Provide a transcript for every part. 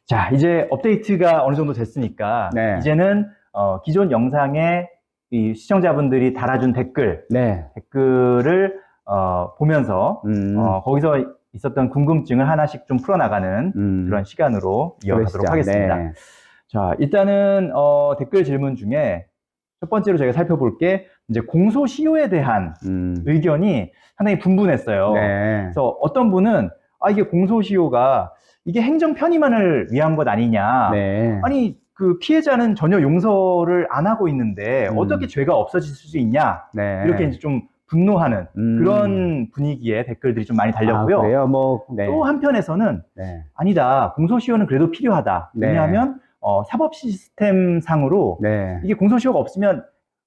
자, 이제 업데이트가 어느 정도 됐으니까 네. 이제는 기존 영상에 이 시청자분들이 달아준 댓글을 보면서 거기서 있었던 궁금증을 하나씩 좀 풀어나가는 그런 시간으로 이어가도록 하겠습니다. 네. 자, 일단은 댓글 질문 중에 첫 번째로 저희가 살펴볼 게 이제 공소시효에 대한 의견이 상당히 분분했어요. 네. 그래서 어떤 분은 이게 공소시효가 이게 행정 편의만을 위한 것 아니냐. 네. 아니 그 피해자는 전혀 용서를 안 하고 있는데 어떻게 죄가 없어질 수 있냐. 네. 이렇게 이제 좀 분노하는 그런 분위기의 댓글들이 좀 많이 달렸고요. 그래요? 네. 또 한편에서는 아니다. 공소시효는 그래도 필요하다. 왜냐하면 사법 시스템 상으로 이게 공소시효가 없으면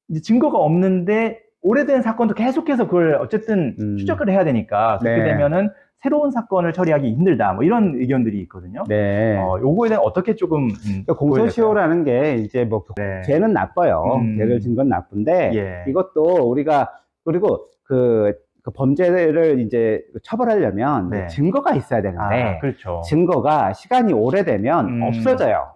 이제 증거가 없는데 오래된 사건도 계속해서 그걸 어쨌든 추적을 해야 되니까 그렇게 되면은 새로운 사건을 처리하기 힘들다. 뭐 이런 의견들이 있거든요. 요거에 대해 어떻게 조금 공소시효라는 게 이제 뭐 죄는 나빠요. 죄를 진 건 나쁜데 이것도 우리가 그리고 그 범죄를 이제 처벌하려면 증거가 있어야 되는데 그렇죠. 증거가 시간이 오래되면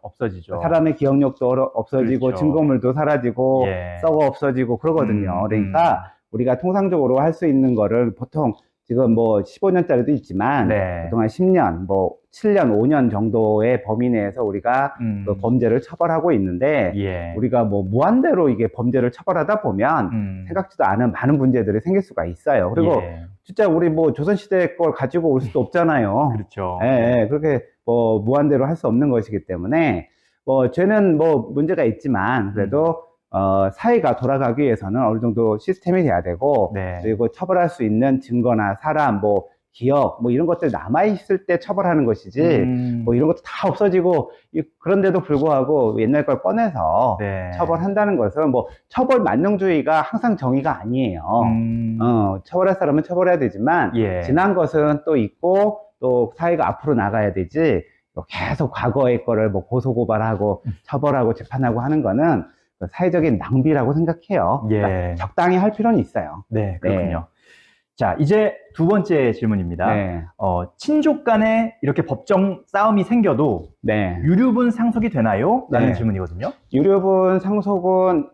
없어지죠. 사람의 기억력도 없어지고 그렇죠. 증거물도 사라지고 썩어 없어지고 그러거든요. 그러니까 우리가 통상적으로 할 수 있는 거를 보통 지금 뭐 15년짜리도 있지만 그동안 10년, 뭐 7년, 5년 정도의 범위 내에서 우리가 그 범죄를 처벌하고 있는데 우리가 뭐 무한대로 이게 범죄를 처벌하다 보면 생각지도 않은 많은 문제들이 생길 수가 있어요. 그리고 진짜 우리 뭐 조선시대 걸 가지고 올 수도 없잖아요. 그렇죠. 그렇게 뭐 무한대로 할 수 없는 것이기 때문에 뭐 죄는 뭐 문제가 있지만 그래도 사회가 돌아가기 위해서는 어느 정도 시스템이 돼야 되고 그리고 처벌할 수 있는 증거나 사람, 뭐 기억, 뭐 이런 것들 남아있을 때 처벌하는 것이지 뭐 이런 것도 다 없어지고 그런데도 불구하고 옛날 걸 꺼내서 처벌한다는 것은 뭐 처벌 만능주의가 항상 정의가 아니에요. 처벌할 사람은 처벌해야 되지만 지난 것은 또 있고 또 사회가 앞으로 나가야 되지 계속 과거의 거를 뭐 고소고발하고 처벌하고 재판하고 하는 거는 사회적인 낭비라고 생각해요. 그러니까 적당히 할 필요는 있어요. 그렇군요. 자, 이제 두 번째 질문입니다. 친족 간에 이렇게 법정 싸움이 생겨도 유류분 상속이 되나요? 라는 질문이거든요. 유류분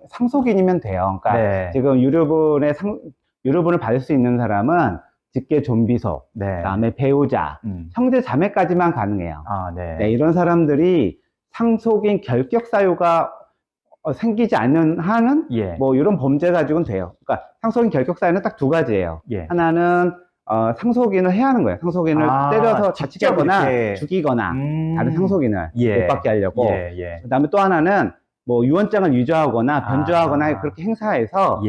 상속인이면 돼요. 그러니까 지금 유류분을 받을 수 있는 사람은 직계 존비속, 그다음에 배우자, 형제 자매까지만 가능해요. 이런 사람들이 상속인 결격 사유가 생기지 않는 한은 뭐 이런 범죄 가지고는 돼요. 그러니까 상속인 결격 사유는 딱 두 가지예요. 하나는 상속인을 해야 하는 거예요. 상속인을 때려서 다치거나 죽이거나 다른 상속인을 못 받게 하려고. 그다음에 또 하나는 뭐 유언장을 위조하거나 변조하거나 그렇게 행사해서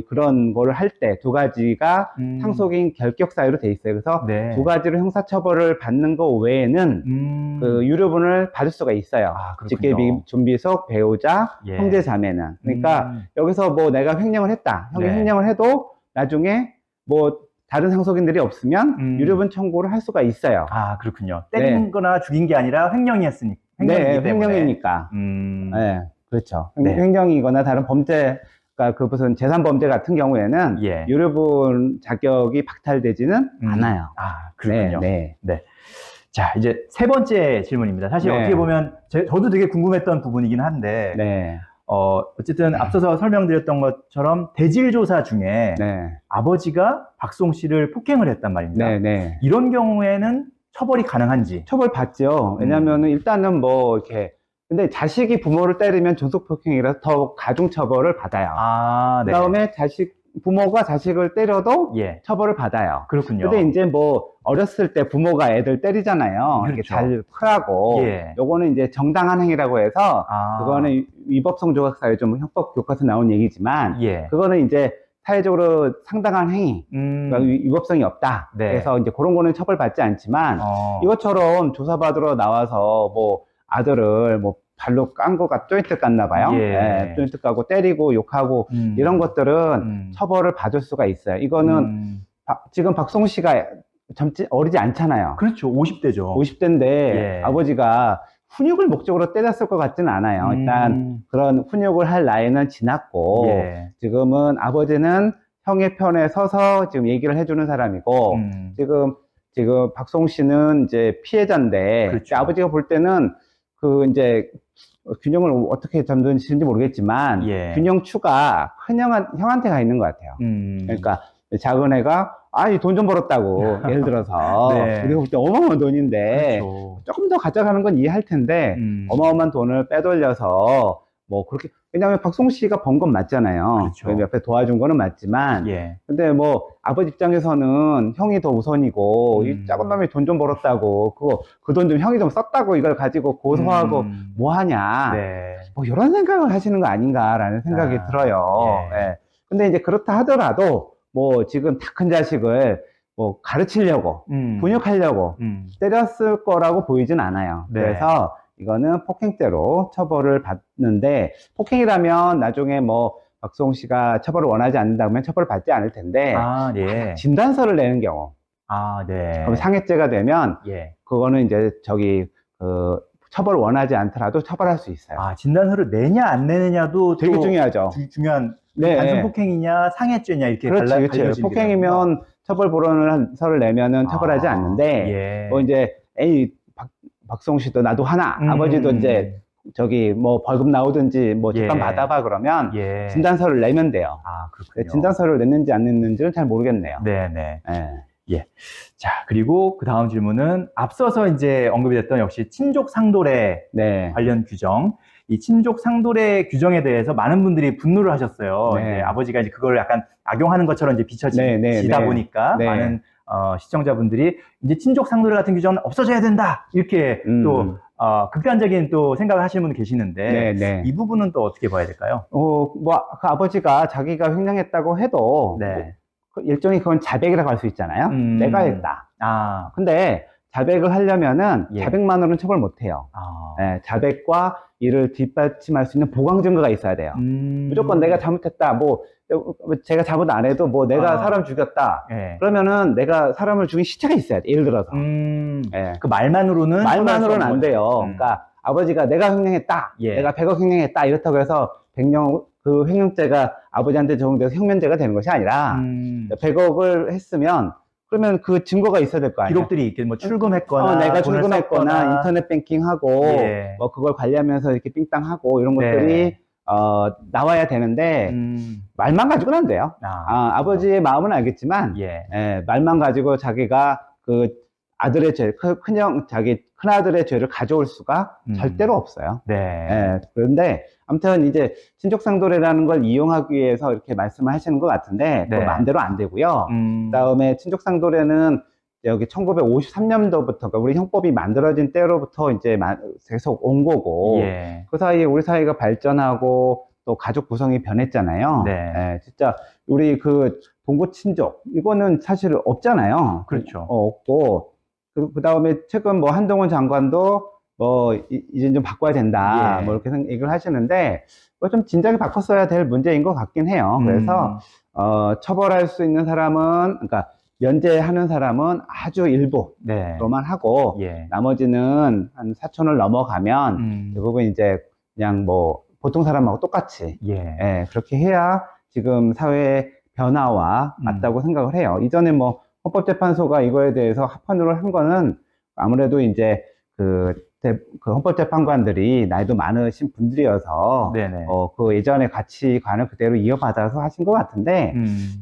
그런 거를 할 때 두 가지가 상속인 결격 사유로 돼 있어요. 그래서 두 가지로 형사처벌을 받는 거 외에는 그 유류분을 받을 수가 있어요. 직계 존비속, 배우자, 형제 자매는. 그러니까 여기서 뭐 내가 횡령을 했다. 형이 횡령을 해도 나중에 뭐 다른 상속인들이 없으면 유류분 청구를 할 수가 있어요. 그렇군요. 때린 거나 죽인 게 아니라 횡령이었으니까. 횡령이니까. 그렇죠. 횡령이거나 다른 범죄, 그러니까 그 무슨 재산범죄 같은 경우에는 유류분 자격이 박탈되지는 않아요. 그렇군요. 자, 이제 세 번째 질문입니다. 사실 어떻게 보면 저도 되게 궁금했던 부분이긴 한데 어쨌든 앞서서 설명드렸던 것처럼 대질조사 중에 아버지가 박송 씨를 폭행을 했단 말입니다. 이런 경우에는 처벌이 가능한지? 처벌 받죠. 왜냐면은 일단은 뭐 이렇게 근데 자식이 부모를 때리면 존속폭행이라서 더 가중처벌을 받아요. 그다음에 부모가 자식을 때려도 처벌을 받아요. 그렇군요. 근데 이제 뭐 어렸을 때 부모가 애들 때리잖아요. 이렇게 잘 크라고. 요거는 이제 정당한 행위라고 해서 그거는 위법성 조각사회 좀 형법 교과서 나온 얘기지만 그거는 이제 사회적으로 상당한 행위, 그러니까 위법성이 없다. 그래서 이제 그런 거는 처벌받지 않지만 이것처럼 조사받으러 나와서 뭐 아들을 뭐 발로 깐 거가 조인트 깠나 봐요. 조인트 까고 때리고 욕하고 이런 것들은 처벌을 받을 수가 있어요. 이거는 지금 박송 씨가 어리지 않잖아요. 그렇죠. 50대죠. 50대인데 아버지가 훈육을 목적으로 때렸을 것 같지는 않아요. 일단 그런 훈육을 할 나이는 지났고 지금은 아버지는 형의 편에 서서 지금 얘기를 해주는 사람이고, 지금 박송 씨는 이제 피해자인데, 그렇죠. 아버지가 볼 때는 그 이제 균형을 어떻게 잡는지 모르겠지만, 예. 균형추가 큰 형한테 가 있는 것 같아요. 그러니까 작은 애가 이 돈 좀 벌었다고 예를 들어서 네. 우리가 볼 때 어마어마한 돈인데 그렇죠. 조금 더 가져가는 건 이해할 텐데 어마어마한 돈을 빼돌려서 뭐 그렇게, 왜냐하면 박송 씨가 번 건 맞잖아요. 그렇죠. 옆에 도와준 거는 맞지만, 예. 근데 뭐 아버지 입장에서는 형이 더 우선이고 이 작은 놈이 돈 좀 벌었다고 그 돈 좀 형이 좀 썼다고 이걸 가지고 고소하고 뭐 하냐, 네. 뭐 이런 생각을 하시는 거 아닌가라는 생각이 들어요. 예. 예. 근데 이제 그렇다 하더라도 뭐 지금 다 큰 자식을 뭐 가르치려고 훈육하려고 때렸을 거라고 보이진 않아요. 네. 그래서 이거는 폭행죄로 처벌을 받는데, 폭행이라면 나중에 뭐 박송 씨가 처벌을 원하지 않는다면 처벌을 받지 않을 텐데, 예. 진단서를 내는 경우, 네. 그럼 상해죄가 되면 예. 그거는 이제 처벌을 원하지 않더라도 처벌할 수 있어요. 진단서를 내냐 안 내느냐도 되게 중요하죠. 중요한, 네. 단순 폭행이냐 상해죄냐 이렇게 그렇지. 폭행이면 처벌 불원서를 내면은 처벌하지 않는데, 뭐 이제 박송 씨도 나도 하나, 아버지도 이제 뭐 벌금 나오든지 뭐 재판 받아봐 그러면 진단서를 내면 돼요. 그렇군요. 진단서를 냈는지 안 냈는지는 잘 모르겠네요. 네네. 예. 자, 그리고 그 다음 질문은 앞서서 이제 언급이 됐던 역시 친족 상도례 관련 규정. 이 친족 상도례 규정에 대해서 많은 분들이 분노를 하셨어요. 이제 아버지가 이제 그걸 약간 악용하는 것처럼 이제 비춰지다 보니까 많은 시청자분들이 이제 친족 상도례 같은 규정은 없어져야 된다 이렇게 또 극단적인 또 생각을 하시는 분 계시는데 이 부분은 또 어떻게 봐야 될까요? 그 아버지가 자기가 횡령했다고 해도 일종의 그건 자백이라고 할 수 있잖아요. 내가 했다. 근데 자백을 하려면은 자백만으로는 처벌 못해요. 자백과 이를 뒷받침할 수 있는 보강 증거가 있어야 돼요. 무조건 내가 잘못했다, 뭐 제가 잘못 안 해도 뭐 내가 사람 죽였다, 그러면은 내가 사람을 죽인 시체가 있어야 돼. 예를 들어서 그 말만으로는 안 돼요. 그러니까 아버지가 내가 횡령했다, 내가 100억 횡령했다 이렇다고 해서 그 횡령죄가 아버지한테 적용돼서 형면죄가 되는 것이 아니라 100억을 했으면 그러면 그 증거가 있어야 될 거 아니에요. 기록들이 있겠, 뭐 출금했거나, 내가 출금했거나, 인터넷 뱅킹하고, 뭐 그걸 관리하면서 이렇게 삥땅하고 이런 것들이 나와야 되는데 말만 가지고는 안 돼요. 아버지의 마음은 알겠지만 말만 가지고 자기가 그 아들의 죄, 자기 큰아들의 죄를 가져올 수가 절대로 없어요. 그런데 아무튼 이제 친족상도례라는 걸 이용하기 위해서 이렇게 말씀을 하시는 것 같은데 그거 마음대로 안 되고요. 그다음에 친족상도례는 여기 1953년도부터, 그러니까 우리 형법이 만들어진 때로부터 이제 계속 온 거고, 그 사이에 우리 사회가 발전하고 또 가족 구성이 변했잖아요. 진짜 우리 그 동거 친족 이거는 사실 없잖아요. 그렇죠. 없고, 그 다음에 최근 뭐 한동훈 장관도 뭐 이제 좀 바꿔야 된다 뭐 이렇게 얘기를 하시는데 뭐 좀 진작에 바꿨어야 될 문제인 것 같긴 해요. 그래서 처벌할 수 있는 사람은, 그러니까 면제하는 사람은 아주 일부로만 하고 나머지는 한 4천을 넘어가면 대부분 이제 그냥 뭐 보통 사람하고 똑같이 그렇게 해야 지금 사회 변화와 맞다고 생각을 해요. 이전에 뭐 헌법재판소가 이거에 대해서 합헌으로 한 거는 아무래도 이제 그 헌법재판관들이 나이도 많으신 분들이어서 그 예전의 가치관을 그대로 이어받아서 하신 것 같은데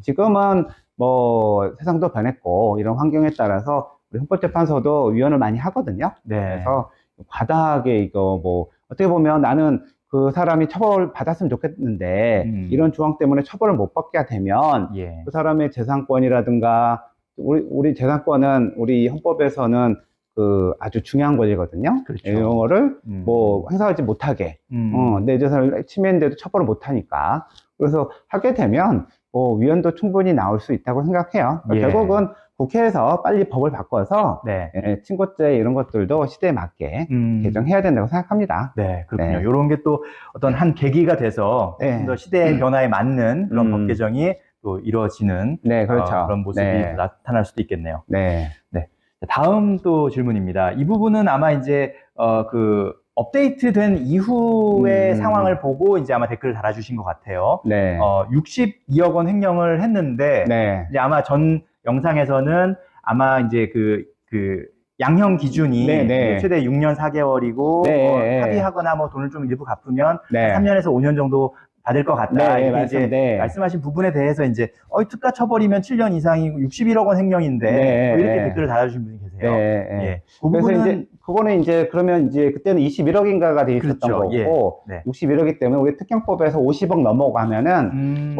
지금은 뭐 세상도 변했고 이런 환경에 따라서 우리 헌법재판소도 위원을 많이 하거든요. 그래서 과다하게 이거 뭐 어떻게 보면 나는 그 사람이 처벌 받았으면 좋겠는데 이런 조항 때문에 처벌을 못 받게 되면 그 사람의 재산권이라든가 우리 재산권은 우리 헌법에서는 그 아주 중요한 권리거든요. 이런 거를 뭐 행사하지 못하게 내 재산을 침해했는데도 처벌을 못하니까, 그래서 하게 되면 뭐 위헌도 충분히 나올 수 있다고 생각해요. 결국은 국회에서 빨리 법을 바꿔서 친고죄 이런 것들도 시대에 맞게 개정해야 된다고 생각합니다. 그렇군요. 이런 게 또 어떤 한 계기가 돼서 좀 더 시대의 변화에 맞는 그런 법 개정이 또 이루어지는 그런 모습이 나타날 수도 있겠네요. 다음 또 질문입니다. 이 부분은 아마 이제 그 업데이트된 이후의 상황을 보고 이제 아마 댓글을 달아주신 것 같아요. 네. 62억 원 횡령을 했는데, 네. 이제 아마 전 영상에서는 아마 이제 양형 기준이 네, 네. 최대 6년 4개월이고, 네. 합의하거나 뭐 돈을 좀 일부 갚으면 네. 3년에서 5년 정도 받을 것 같다. 네, 이렇게 이제 네. 말씀하신 부분에 대해서 이제 특가 쳐버리면 7년 이상이고 61억 원 횡령인데 네. 이렇게 댓글을 달아주신 분이 계세요. 네. 예. 그래서 이제 그거는 이제 그러면 이제 그때는 21억인가가 돼 있었던 그렇죠. 거고, 예. 네. 61억이기 때문에 우리 특경법에서 50억 넘어가면은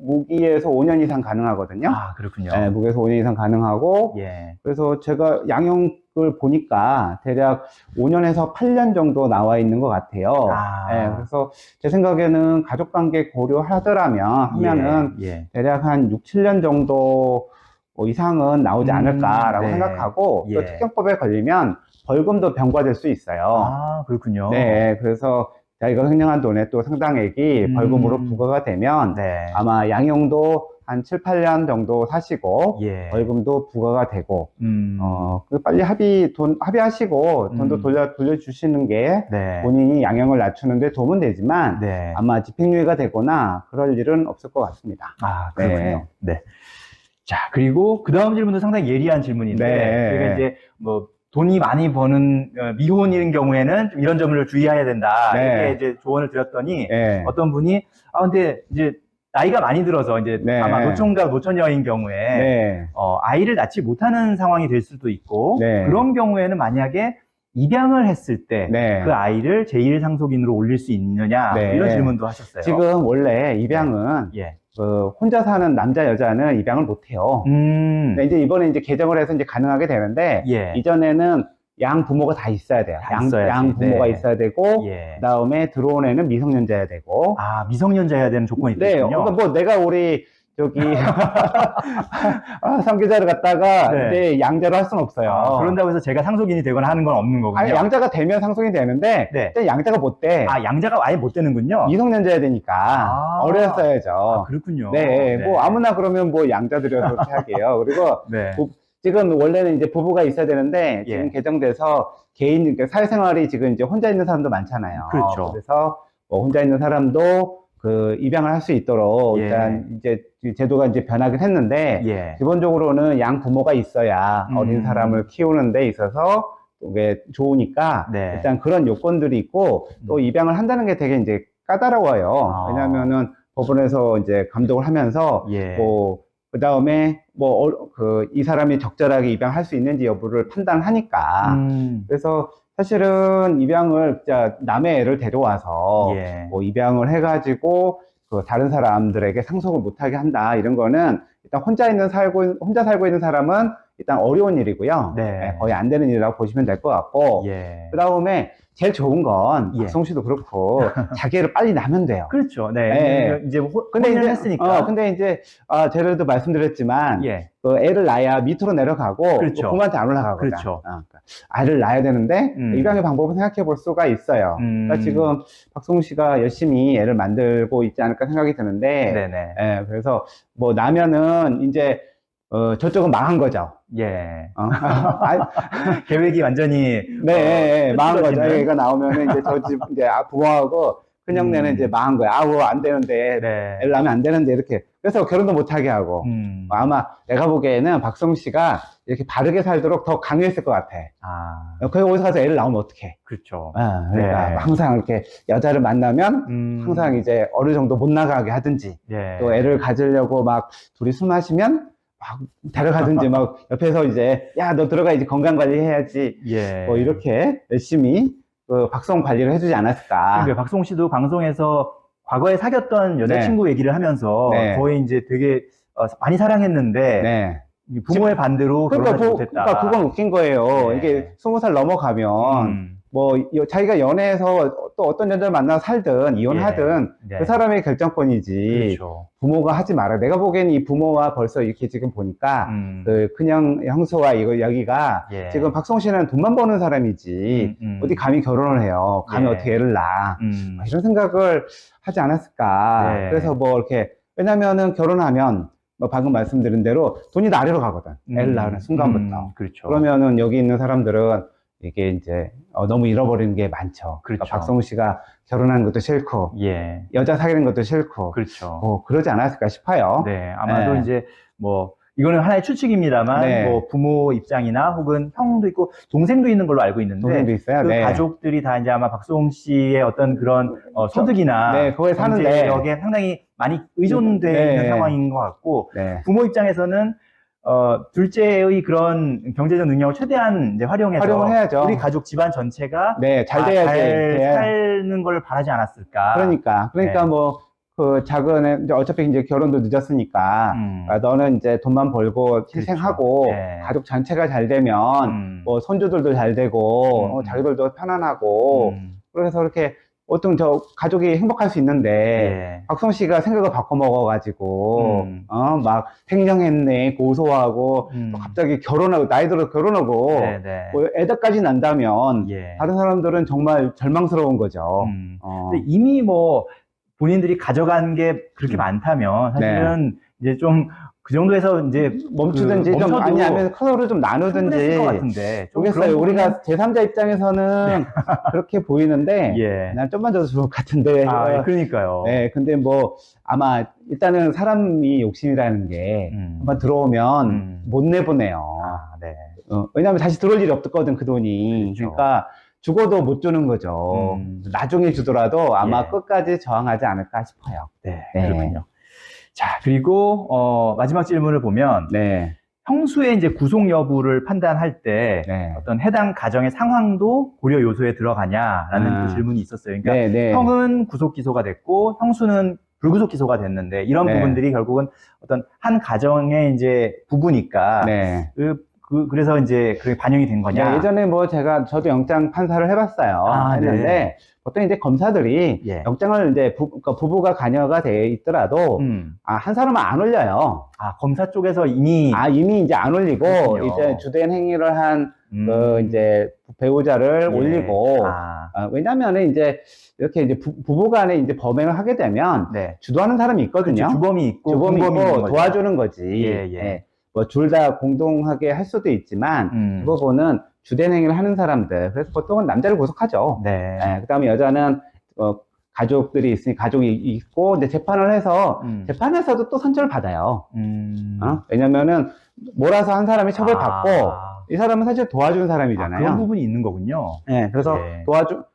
무기에서 5년 이상 가능하거든요. 아, 그렇군요. 네, 무기에서 5년 이상 가능하고, 예. 그래서 제가 양형을 보니까 대략 5년에서 8년 정도 나와 있는 것 같아요. 네, 그래서 제 생각에는 가족관계 고려하면은 대략 한 6, 7년 정도 이상은 나오지 않을까라고 네. 생각하고, 또 특경법에 걸리면 벌금도 병과될 수 있어요. 아, 그렇군요. 네, 그래서 자기가 횡령한 돈의 또 상당액이 벌금으로 부과가 되면 아마 양형도 한 7, 8년 정도 사시고 벌금도 부과가 되고 빨리 합의하시고 돈도 돌려주시는 게 본인이 양형을 낮추는데 도움은 되지만 아마 집행유예가 되거나 그럴 일은 없을 것 같습니다. 아, 그렇군요. 네. 자, 그리고 그 다음 질문도 상당히 예리한 질문인데 저희가 이제 뭐 돈이 많이 버는 미혼인 경우에는 좀 이런 점을 주의해야 된다. 이렇게 이제 조언을 드렸더니 어떤 분이 근데 이제 나이가 많이 들어서 이제 아마 노총각 노처녀인 경우에 아이를 낳지 못하는 상황이 될 수도 있고 그런 경우에는 만약에 입양을 했을 때 그 아이를 제1상속인으로 올릴 수 있느냐 이런 질문도 하셨어요. 지금 원래 입양은 혼자 사는 남자 여자는 입양을 못해요. 이제 이번에 이제 개정을 해서 이제 가능하게 되는데 이전에는 양 부모가 다 있어야 돼요. 양 부모가 있어야 되고 그다음에 들어온 애는 미성년자여야 되고. 아, 미성년자여야 되는 조건이 있군요. 그러니까 뭐 내가 우리 저기 성교자를 갖다가 이제 양자로 할 수는 없어요. 그런다고 해서 제가 상속인이 되거나 하는 건 없는 거군요. 아니, 양자가 되면 상속인이 되는데 양자가 못 돼. 아, 양자가 아예 못 되는군요. 미성년자여야 되니까 어렸어야죠. 아, 그렇군요. 뭐 아무나 그러면 뭐 양자 들여서 그렇게 할게요. 그리고 지금 원래는 이제 부부가 있어야 되는데 지금 개정돼서 개인 그러니까 사회생활이 지금 이제 혼자 있는 사람도 많잖아요. 그렇죠. 그래서 혼자 있는 사람도 입양을 할 수 있도록 일단 이제 제도가 이제 변하긴 했는데 기본적으로는 양 부모가 있어야 어린 사람을 키우는 데 있어서 그게 좋으니까 일단 그런 요건들이 있고 또 입양을 한다는 게 되게 이제 까다로워요. 왜냐면은 법원에서 이제 감독을 하면서 그 다음에 이 사람이 적절하게 입양할 수 있는지 여부를 판단하니까 그래서 사실은 입양을 남의 애를 데려와서 입양을 해가지고 다른 사람들에게 상속을 못하게 한다 이런 거는 일단 혼자 살고 있는 사람은 일단 어려운 일이고요. 거의 안 되는 일이라고 보시면 될 것 같고 그 다음에 제일 좋은 건 박성 씨도 그렇고 자기 애를 빨리 낳으면 돼요. 그렇죠. 이제 근데 이제 했으니까. 근데 이제 제가 말씀드렸지만 애를 낳아야 밑으로 내려가고 부모한테 안 올라가거든. 그러니까 아이를 낳아야 되는데 입양의 방법을 생각해 볼 수가 있어요. 그러니까 지금 박성 씨가 열심히 애를 만들고 있지 않을까 생각이 드는데 그래서 뭐 낳으면은 이제 저쪽은 망한 거죠. 계획이 완전히 망한 거죠. 애가 나오면은 이제 저 집 이제 부모하고 큰형네는 이제 망한 거야. 안 되는데 애를 낳으면 안 되는데 이렇게 그래서 결혼도 못 하게 하고 아마 내가 보기에는 박성 씨가 이렇게 바르게 살도록 더 강요했을 것 같아. 거기서 가서 애를 낳으면 어떡해. 그렇죠. 그러니까 항상 이렇게 여자를 만나면 항상 이제 어느 정도 못 나가게 하든지 또 애를 가지려고 막 둘이 술 마시면 막 데려가든지 막 옆에서 이제 야 너 들어가야지 건강관리 해야지 뭐 이렇게 열심히 박성 관리를 해주지 않았을까. 근데 박성 씨도 방송에서 과거에 사귀었던 여자친구 얘기를 하면서 거의 이제 되게 많이 사랑했는데 부모의 반대로 결혼하지 못했다. 그러니까 그건 웃긴 거예요. 이게 20살 넘어가면 자기가 연애해서 또 어떤 여자를 만나서 살든 이혼하든 그 사람의 결정권이지 부모가 하지 마라. 내가 보기엔 이 부모와 벌써 이렇게 지금 보니까 그냥 형수와 여기가 지금 박성 씨는 돈만 버는 사람이지 어디 감히 결혼을 해요. 감히 어떻게 애를 낳아. 이런 생각을 하지 않았을까. 그래서 뭐 이렇게 왜냐면은 결혼하면 방금 말씀드린 대로 돈이 다 아래로 가거든. 애를 낳는 순간부터. 그러면은 여기 있는 사람들은 이게 이제 너무 잃어버리는 게 많죠. 그렇죠. 그러니까 박성우 씨가 결혼하는 것도 싫고, 예. 여자 사귀는 것도 싫고, 그렇죠. 그러지 않았을까 싶어요. 네, 아마도 이제 뭐 이거는 하나의 추측입니다만 뭐 부모 입장이나 혹은 형도 있고 동생도 있는 걸로 알고 있는데 동생도 있어요. 그 가족들이 다 이제 아마 박수홍 씨의 어떤 그런 소득이나 그거에 사는데 경제력에 상당히 많이 의존되어 있는 상황인 것 같고 부모 입장에서는 둘째의 그런 경제적 능력을 최대한 이제 활용해서 해야죠. 우리 가족 집안 전체가 잘 돼야지. 잘 사는 걸 바라지 않았을까. 그러니까 뭐 그 작은 어차피 이제 결혼도 늦었으니까 너는 이제 돈만 벌고 희생하고 가족 전체가 잘 되면 뭐 손주들도 잘 되고 자기들도 편안하고 그래서 이렇게 보통 저 가족이 행복할 수 있는데 박성 씨가 생각을 바꿔 먹어가지고 막 횡령했네 고소하고 또 갑자기 결혼하고 나이 들어 결혼하고 뭐 애들까지 난다면 다른 사람들은 정말 절망스러운 거죠. 근데 이미 뭐 본인들이 가져간 게 그렇게 많다면 사실은 이제 좀 그 정도에서 이제 멈추든지 좀 아니면 서로 좀 나누든지 것 같은데 모르겠어요. 우리가 제3자 입장에서는 그렇게 보이는데 난 좀만 더 좋을 것 같은데. 그러니까요. 근데 뭐 아마 일단은 사람이 욕심이라는 게 한번 들어오면 못 내보내요. 왜냐하면 다시 들어올 일이 없거든 그 돈이. 그렇죠. 그러니까 죽어도 못 주는 거죠. 나중에 주더라도 아마 끝까지 저항하지 않을까 싶어요. 그렇군요. 자, 그리고 마지막 질문을 보면 형수의 이제 구속 여부를 판단할 때 어떤 해당 가정의 상황도 고려 요소에 들어가냐라는 그 질문이 있었어요. 그러니까 형은 구속 기소가 됐고 형수는 불구속 기소가 됐는데 이런 부분들이 결국은 어떤 한 가정의 이제 부부니까 그래서 이제 그게 반영이 된 거냐? 예전에 뭐 저도 영장 판사를 해봤어요. 했는데 보통 이제 검사들이 영장을 이제 그러니까 부부가 관여가 돼 있더라도 한 사람은 안 올려요. 검사 쪽에서 이미 이제 안 올리고 그렇군요. 이제 주된 행위를 한 이제 배우자를 올리고 왜냐면은 이제 이렇게 이제 부부간에 이제 범행을 하게 되면 주도하는 사람이 있거든요. 그렇죠. 주범이 있고 도와주는 거지. 뭐 둘 다 공동하게 할 수도 있지만 그 부분은 주된 행위를 하는 사람들. 그래서 보통은 남자를 구속하죠. 그다음에 여자는 가족들이 있으니 가족이 있고 이제 재판을 해서 재판에서도 또 선처를 받아요. 왜냐면은 몰아서 한 사람이 처벌받고 이 사람은 사실 도와준 사람이잖아요. 그런 부분이 있는 거군요. 그래서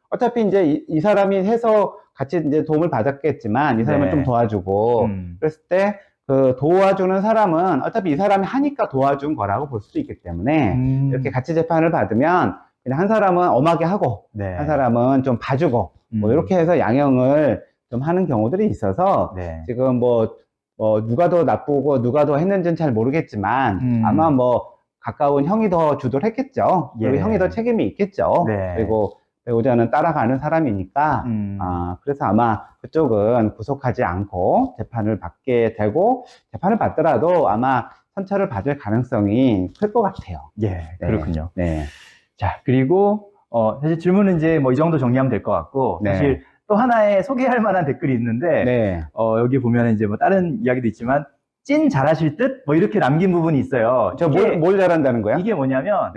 어차피 이제 이 사람이 해서 같이 이제 도움을 받았겠지만 이 사람을 좀 도와주고 그랬을 때 그 도와주는 사람은 어차피 이 사람이 하니까 도와준 거라고 볼 수도 있기 때문에 이렇게 같이 재판을 받으면 그냥 한 사람은 엄하게 하고 한 사람은 좀 봐주고 뭐 이렇게 해서 양형을 좀 하는 경우들이 있어서 지금 뭐 누가 더 나쁘고 누가 더 했는지는 잘 모르겠지만 아마 뭐 가까운 형이 더 주도를 했겠죠. 그리고 형이 더 책임이 있겠죠. 그리고 배우자는 따라가는 사람이니까 그래서 아마 그쪽은 구속하지 않고 재판을 받게 되고 재판을 받더라도 아마 선처를 받을 가능성이 클 것 같아요. 그렇군요. 자, 그리고 사실 질문은 이제 뭐 이 정도 정리하면 될 것 같고 사실 또 하나의 소개할 만한 댓글이 있는데 여기 보면 이제 뭐 다른 이야기도 있지만 찐 잘하실 듯? 뭐 이렇게 남긴 부분이 있어요. 뭘 잘한다는 거야? 이게 뭐냐면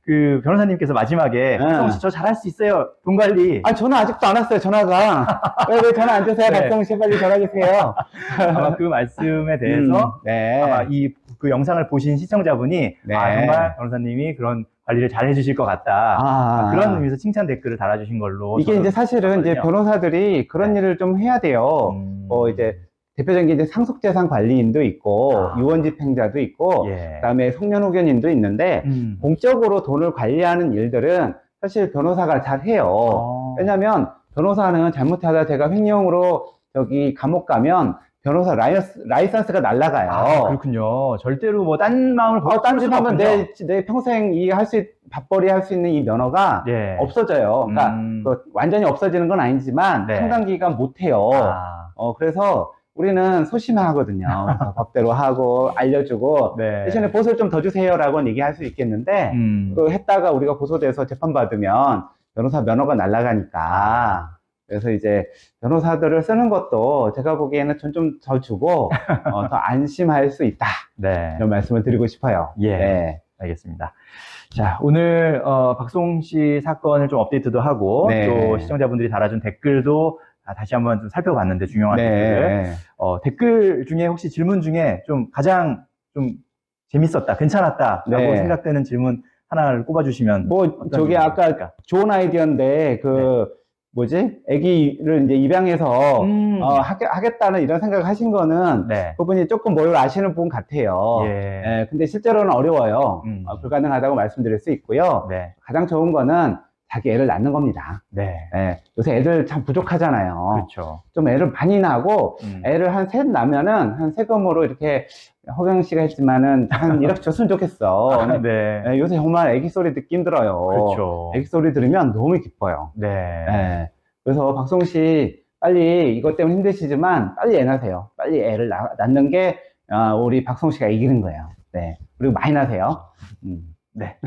그 변호사님께서 마지막에 박성우 씨 저 잘할 수 있어요. 돈 관리. 전화 아직도 안 왔어요. 전화가. 왜 전화 안 주세요? 박성우 씨 빨리 전화 주세요. 아마 그 말씀에 대해서 아마 그 영상을 보신 시청자분이 정말 변호사님이 그런 관리를 잘 해주실 것 같다. 그런 의미에서 칭찬 댓글을 달아주신 걸로. 이게 이제 사실은 이제 변호사들이 그런 일을 좀 해야 돼요. 이제 대표적인 게 이제 상속재산 관리인도 있고 유언집행자도 있고 그다음에 송년후견인도 있는데 공적으로 돈을 관리하는 일들은 사실 변호사가 잘 해요. 왜냐하면 변호사는 잘못하다 제가 횡령으로 저기 감옥 가면 변호사 라이선스가 날라가요. 그렇군요. 절대로 뭐 딴 마음을 딴 짓 하면 내 평생 밥벌이 할 수 있는 이 면허가 없어져요. 그러니까 완전히 없어지는 건 아니지만 상당 기간 못 해요. 그래서 우리는 소심하거든요. 그래서 법대로 하고 알려주고 대신에 보수를 좀 더 주세요라고는 얘기할 수 있겠는데 또 했다가 우리가 고소돼서 재판받으면 변호사 면허가 날아가니까 그래서 이제 변호사들을 쓰는 것도 제가 보기에는 좀 더 주고 더 안심할 수 있다. 이런 말씀을 드리고 싶어요. 알겠습니다. 자, 오늘 박송 씨 사건을 좀 업데이트도 하고 네. 또 시청자분들이 달아준 댓글도 다시 한번 좀 살펴봤는데 중요한 네. 댓글을 댓글 중에 혹시 질문 중에 좀 가장 좀 재밌었다, 괜찮았다라고 네. 생각되는 질문 하나를 꼽아주시면 저기 아까 좋은 아이디어인데 뭐지? 아기를 이제 입양해서 하겠다는 이런 생각을 하신 거는 네. 그분이 조금 뭘 아시는 분 같아요. 예. 예, 근데 실제로는 어려워요. 불가능하다고 말씀드릴 수 있고요. 네. 가장 좋은 거는 자기 애를 낳는 겁니다. 네. 예, 요새 애들 참 부족하잖아요. 그렇죠. 좀 애를 많이 낳고 애를 한 셋 낳으면은 한 세금으로 이렇게 허경 씨가 했지만은 한 1억 줬으면 좋겠어. 네. 예, 요새 정말 애기 소리 듣기 힘들어요. 그렇죠. 애기 소리 들으면 너무 기뻐요. 네. 예, 그래서 박송 씨 빨리 이것 때문에 힘드시지만 빨리 애 낳으세요. 빨리 애를 낳는 게 우리 박송 씨가 이기는 거예요. 네. 그리고 많이 낳으세요. 네.